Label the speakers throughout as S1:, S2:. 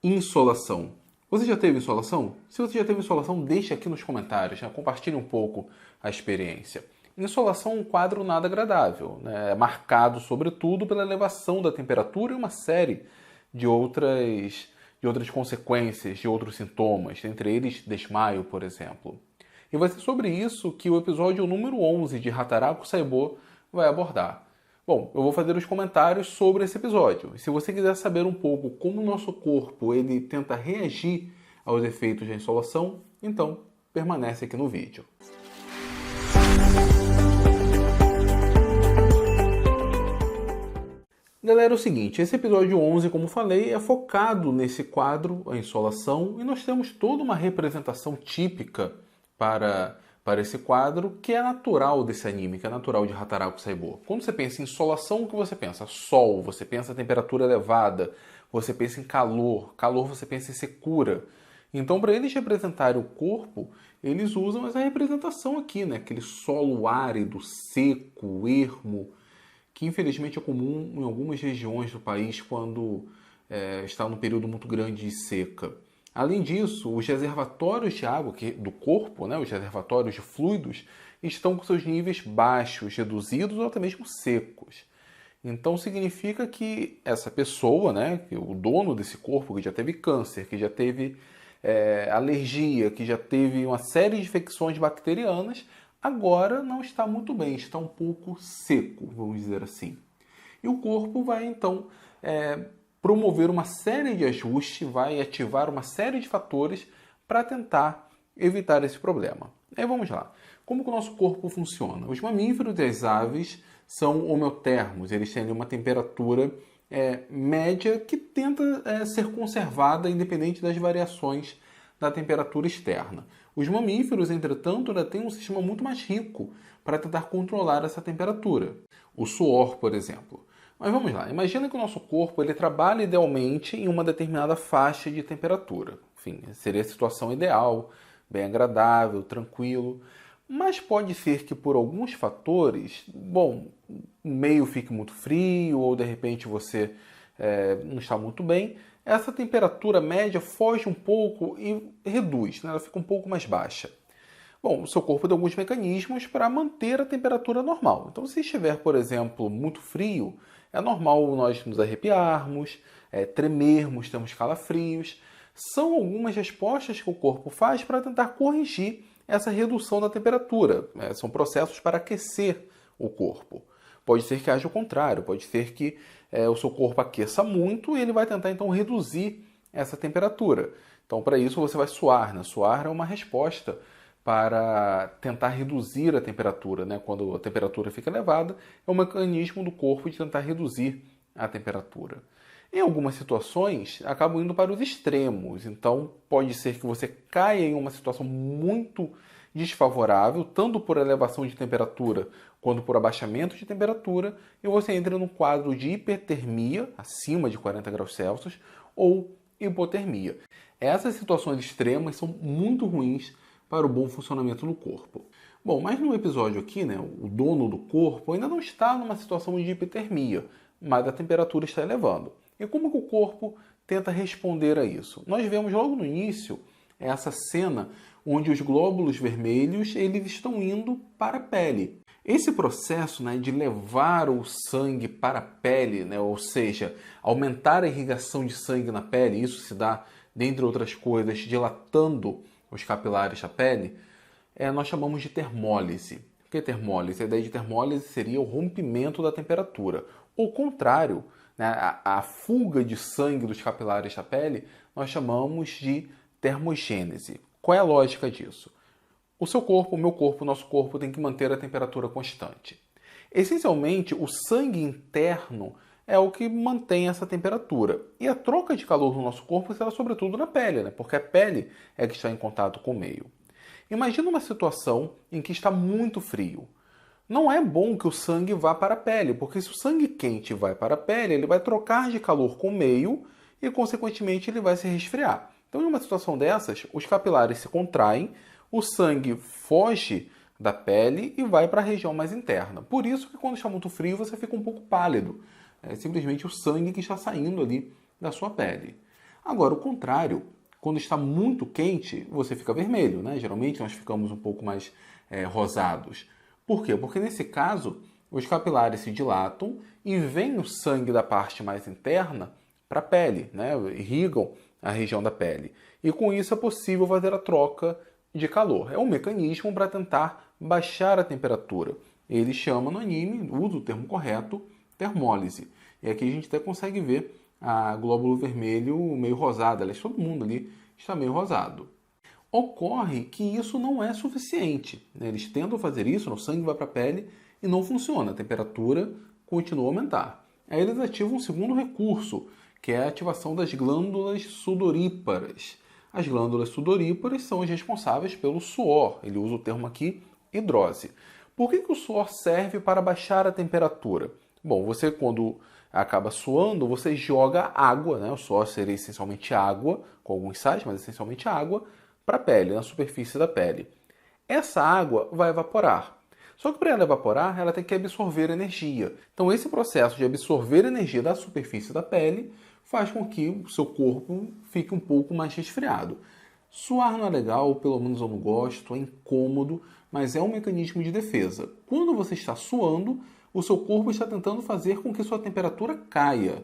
S1: Insolação. Você já teve insolação? Se você já teve insolação, deixe aqui nos comentários, né? Compartilhe um pouco a experiência. Insolação é um quadro nada agradável, né? É marcado, sobretudo, pela elevação da temperatura e uma série de outras consequências, de outros sintomas, entre eles desmaio, por exemplo. E vai ser sobre isso que o episódio número 11 de Hataraku Saibou vai abordar. Bom, eu vou fazer os comentários sobre esse episódio. E se você quiser saber um pouco como o nosso corpo ele tenta reagir aos efeitos da insolação, então permanece aqui no vídeo. Galera, é o seguinte, esse episódio 11, como falei, é focado nesse quadro, a insolação, e nós temos toda uma representação típica para esse quadro, que é natural desse anime, que é natural de Hataraku Saibou. Quando você pensa em insolação, o que você pensa? Sol, você pensa em temperatura elevada, você pensa em calor, calor você pensa em secura. Então, para eles representarem o corpo, eles usam essa representação aqui, né? Aquele solo árido, seco, ermo, que infelizmente é comum em algumas regiões do país quando está num período muito grande de seca. Além disso, os reservatórios de água do corpo, né, os reservatórios de fluidos, estão com seus níveis baixos, reduzidos ou até mesmo secos. Então significa que essa pessoa, né, o dono desse corpo, que já teve câncer, que já teve alergia, que já teve uma série de infecções bacterianas, agora não está muito bem, está um pouco seco, vamos dizer assim. E o corpo vai então promover uma série de ajustes, vai ativar uma série de fatores para tentar evitar esse problema. Aí vamos lá. Como que o nosso corpo funciona? Os mamíferos e as aves são homeotermos, eles têm uma temperatura média que tenta ser conservada independente das variações da temperatura externa. Os mamíferos, entretanto, ainda têm um sistema muito mais rico para tentar controlar essa temperatura. O suor, por exemplo. Mas vamos lá, imagina que o nosso corpo ele trabalha idealmente em uma determinada faixa de temperatura. Enfim, seria a situação ideal, bem agradável, tranquilo. Mas pode ser que por alguns fatores, o meio fique muito frio ou de repente você não está muito bem, essa temperatura média foge um pouco e reduz, né? Ela fica um pouco mais baixa. Bom, o seu corpo tem alguns mecanismos para manter a temperatura normal. Então, se estiver, por exemplo, muito frio, é normal nós nos arrepiarmos, tremermos, termos calafrios. São algumas respostas que o corpo faz para tentar corrigir essa redução da temperatura. São processos para aquecer o corpo. Pode ser que haja o contrário, pode ser que o seu corpo aqueça muito e ele vai tentar então reduzir essa temperatura. Então, para isso você vai suar, né? Suar é uma resposta para tentar reduzir a temperatura, né? Quando a temperatura fica elevada, é um mecanismo do corpo de tentar reduzir a temperatura. Em algumas situações, acabam indo para os extremos. Então, pode ser que você caia em uma situação muito desfavorável, tanto por elevação de temperatura quanto por abaixamento de temperatura, e você entra num quadro de hipertermia, acima de 40 graus Celsius, ou hipotermia. Essas situações extremas são muito ruins para o bom funcionamento do corpo. Bom, mas no episódio aqui, né, o dono do corpo ainda não está numa situação de hipotermia, mas a temperatura está elevando. E como que o corpo tenta responder a isso? Nós vemos logo no início essa cena onde os glóbulos vermelhos eles estão indo para a pele. Esse processo, né, de levar o sangue para a pele, né, ou seja, aumentar a irrigação de sangue na pele, isso se dá, dentre outras coisas, dilatando os capilares da pele, nós chamamos de termólise. O que é termólise? A ideia de termólise seria o rompimento da temperatura. Ao contrário, né, a fuga de sangue dos capilares da pele, nós chamamos de termogênese. Qual é a lógica disso? O seu corpo, o meu corpo, o nosso corpo tem que manter a temperatura constante. Essencialmente, o sangue interno é o que mantém essa temperatura. E a troca de calor no nosso corpo será sobretudo na pele, né? Porque a pele é que está em contato com o meio. Imagina uma situação em que está muito frio. Não é bom que o sangue vá para a pele, porque se o sangue quente vai para a pele, ele vai trocar de calor com o meio e, consequentemente, ele vai se resfriar. Então, em uma situação dessas, os capilares se contraem, o sangue foge da pele e vai para a região mais interna. Por isso que quando está muito frio, você fica um pouco pálido. É simplesmente o sangue que está saindo ali da sua pele. Agora, o contrário, quando está muito quente, você fica vermelho, né? Geralmente nós ficamos um pouco mais rosados. Por quê? Porque nesse caso, os capilares se dilatam e vem o sangue da parte mais interna para a pele, né? Irrigam a região da pele. E com isso é possível fazer a troca de calor. É um mecanismo para tentar baixar a temperatura. Ele chama no anime, usa o termo correto, termólise. E aqui a gente até consegue ver a glóbulo vermelho meio rosado. Aliás, todo mundo ali está meio rosado. Ocorre que isso não é suficiente, né? Eles tentam fazer isso, o sangue vai para a pele e não funciona. A temperatura continua a aumentar. Aí eles ativam um segundo recurso, que é a ativação das glândulas sudoríparas. As glândulas sudoríparas são as responsáveis pelo suor. Ele usa o termo aqui, hidrose. Por que o suor serve para baixar a temperatura? Bom, você quando acaba suando, você joga água, né? O suor seria essencialmente água, com alguns sais, mas essencialmente água, para a pele, na superfície da pele. Essa água vai evaporar. Só que para ela evaporar, ela tem que absorver energia. Então esse processo de absorver energia da superfície da pele faz com que o seu corpo fique um pouco mais resfriado. Suar não é legal, pelo menos eu não gosto, é incômodo, mas é um mecanismo de defesa. Quando você está suando, o seu corpo está tentando fazer com que sua temperatura caia.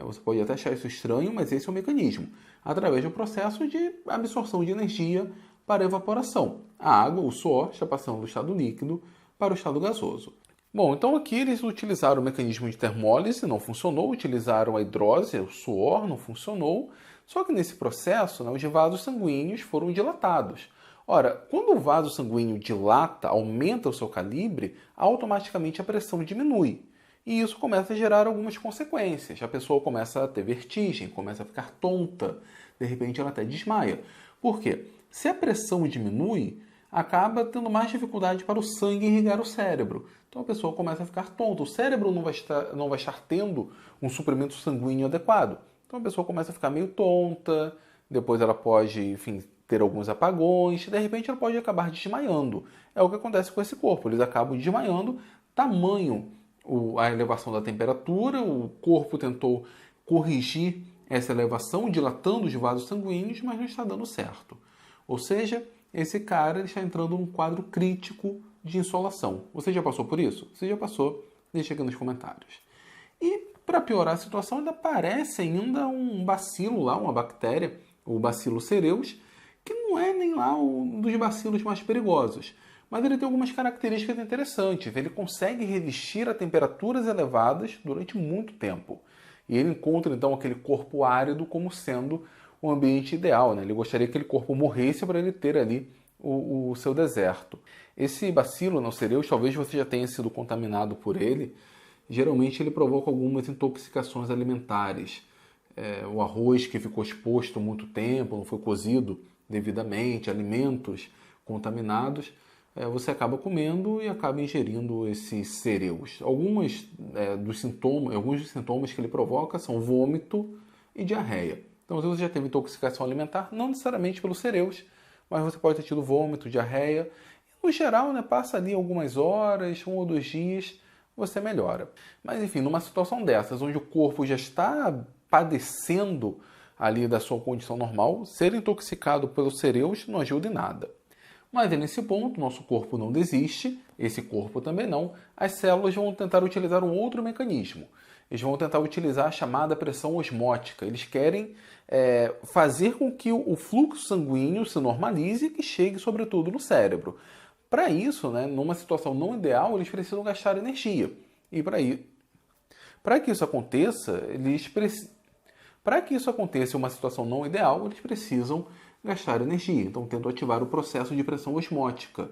S1: Você pode até achar isso estranho, mas esse é o mecanismo. Através de um processo de absorção de energia para evaporação. A água, o suor, está passando do estado líquido para o estado gasoso. Bom, então aqui eles utilizaram o mecanismo de termólise, não funcionou. Utilizaram a hidrose, o suor, não funcionou. Só que nesse processo, os vasos sanguíneos foram dilatados. Ora, quando o vaso sanguíneo dilata, aumenta o seu calibre, automaticamente a pressão diminui. E isso começa a gerar algumas consequências. A pessoa começa a ter vertigem, começa a ficar tonta, de repente ela até desmaia. Por quê? Se a pressão diminui, acaba tendo mais dificuldade para o sangue irrigar o cérebro. Então a pessoa começa a ficar tonta. O cérebro não vai estar tendo um suprimento sanguíneo adequado. Então a pessoa começa a ficar meio tonta, depois ela pode, enfim, ter alguns apagões, de repente ela pode acabar desmaiando. É o que acontece com esse corpo, eles acabam desmaiando, tamanho a elevação da temperatura, o corpo tentou corrigir essa elevação, dilatando os vasos sanguíneos, mas não está dando certo. Ou seja, esse cara ele está entrando num quadro crítico de insolação. Você já passou por isso? Se já passou, deixa aqui nos comentários. E para piorar a situação, ainda aparece ainda um bacilo lá, uma bactéria, o Bacillus cereus, que não é nem lá um dos bacilos mais perigosos. Mas ele tem algumas características interessantes. Ele consegue resistir a temperaturas elevadas durante muito tempo. E ele encontra, então, aquele corpo árido como sendo o ambiente ideal. Ele gostaria que aquele corpo morresse para ele ter ali o seu deserto. Esse bacilo cereus, talvez você já tenha sido contaminado por ele. Geralmente ele provoca algumas intoxicações alimentares. O arroz que ficou exposto muito tempo, não foi cozido devidamente, alimentos contaminados, você acaba comendo e acaba ingerindo esses cereus. Alguns dos sintomas que ele provoca são vômito e diarreia. Então, se você já teve intoxicação alimentar, não necessariamente pelos cereus, mas você pode ter tido vômito, diarreia. No geral, passa ali algumas horas, 1 ou 2 dias, você melhora. Mas, enfim, numa situação dessas, onde o corpo já está padecendo ali da sua condição normal, ser intoxicado pelos cereus não ajuda em nada. Mas é nesse ponto, nosso corpo não desiste, esse corpo também não. As células vão tentar utilizar um outro mecanismo. Eles vão tentar utilizar a chamada pressão osmótica. Eles querem fazer com que o fluxo sanguíneo se normalize e que chegue, sobretudo, no cérebro. Para isso, numa situação não ideal, eles precisam gastar energia. E para que isso aconteça, em uma situação não ideal, eles precisam gastar energia. Então, tentam ativar o processo de pressão osmótica.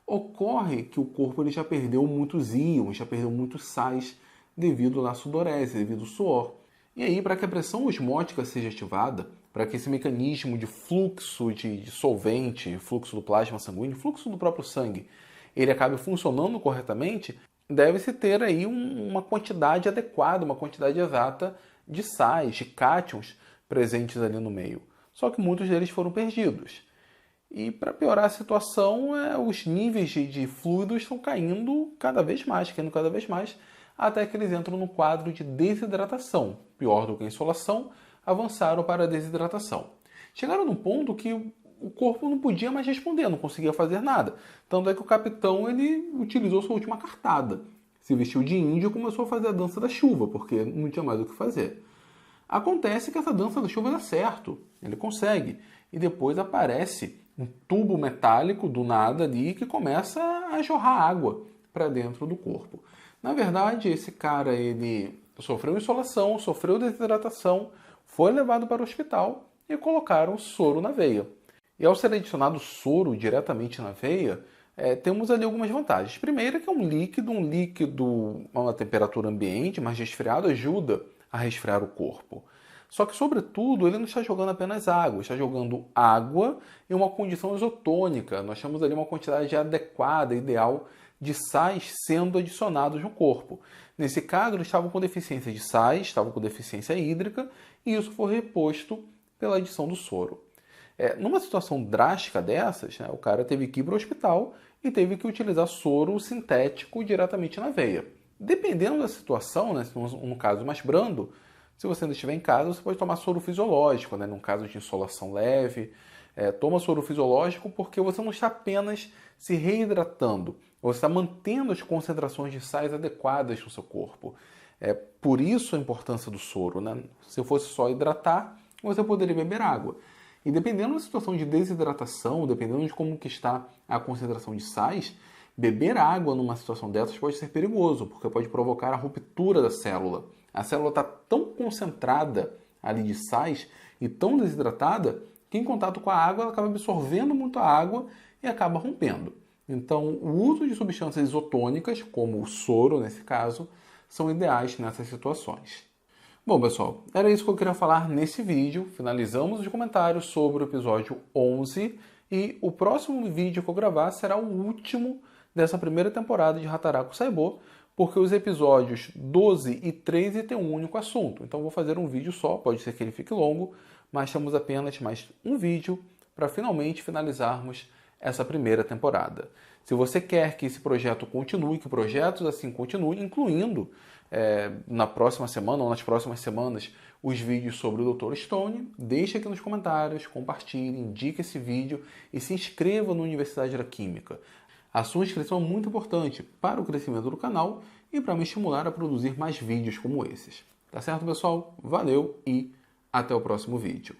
S1: Ocorre que o corpo ele já perdeu muitos íons, já perdeu muitos sais devido à sudorese, devido ao suor. E aí, para que a pressão osmótica seja ativada, para que esse mecanismo de fluxo de solvente, fluxo do plasma sanguíneo, fluxo do próprio sangue, ele acabe funcionando corretamente, deve-se ter aí uma quantidade adequada, uma quantidade exata de sais, de cátions presentes ali no meio. Só que muitos deles foram perdidos. E para piorar a situação, os níveis de fluidos estão caindo cada vez mais, até que eles entram no quadro de desidratação. Pior do que a insolação, avançaram para a desidratação. Chegaram num ponto que o corpo não podia mais responder, não conseguia fazer nada. Tanto é que o capitão ele utilizou sua última cartada. Se vestiu de índio e começou a fazer a dança da chuva, porque não tinha mais o que fazer. Acontece que essa dança da chuva dá certo, ele consegue. E depois aparece um tubo metálico do nada ali que começa a jorrar água para dentro do corpo. Na verdade, esse cara ele sofreu insolação, sofreu desidratação, foi levado para o hospital e colocaram soro na veia. E ao ser adicionado soro diretamente na veia, temos ali algumas vantagens. Primeiro que é um líquido a uma temperatura ambiente, mais resfriado, ajuda a resfriar o corpo. Só que, sobretudo, ele não está jogando apenas água, está jogando água em uma condição isotônica. Nós temos ali uma quantidade adequada, ideal, de sais sendo adicionados no corpo. Nesse caso, eles estavam com deficiência de sais, estavam com deficiência hídrica, e isso foi reposto pela adição do soro. Numa situação drástica dessas, o cara teve que ir para o hospital e teve que utilizar soro sintético diretamente na veia. Dependendo da situação, no caso mais brando, se você ainda estiver em casa, você pode tomar soro fisiológico, num caso de insolação leve. Toma soro fisiológico porque você não está apenas se reidratando, você está mantendo as concentrações de sais adequadas no seu corpo. Por isso a importância do soro. Se fosse só hidratar, você poderia beber água. E dependendo da situação de desidratação, dependendo de como que está a concentração de sais, beber água numa situação dessas pode ser perigoso, porque pode provocar a ruptura da célula. A célula está tão concentrada ali de sais e tão desidratada que em contato com a água ela acaba absorvendo muito a água e acaba rompendo. Então, o uso de substâncias isotônicas, como o soro nesse caso, são ideais nessas situações. Bom, pessoal, era isso que eu queria falar nesse vídeo. Finalizamos os comentários sobre o episódio 11 e o próximo vídeo que eu gravar será o último dessa primeira temporada de Hataraku Saibou, porque os episódios 12 e 13 têm um único assunto. Então vou fazer um vídeo só, pode ser que ele fique longo, mas temos apenas mais um vídeo para finalmente finalizarmos essa primeira temporada. Se você quer que esse projeto continue, que projetos assim continuem, incluindo na próxima semana ou nas próximas semanas os vídeos sobre o Dr. Stone, deixe aqui nos comentários, compartilhe, indique esse vídeo e se inscreva na Universidade da Química. A sua inscrição é muito importante para o crescimento do canal e para me estimular a produzir mais vídeos como esses. Tá certo, pessoal? Valeu e até o próximo vídeo.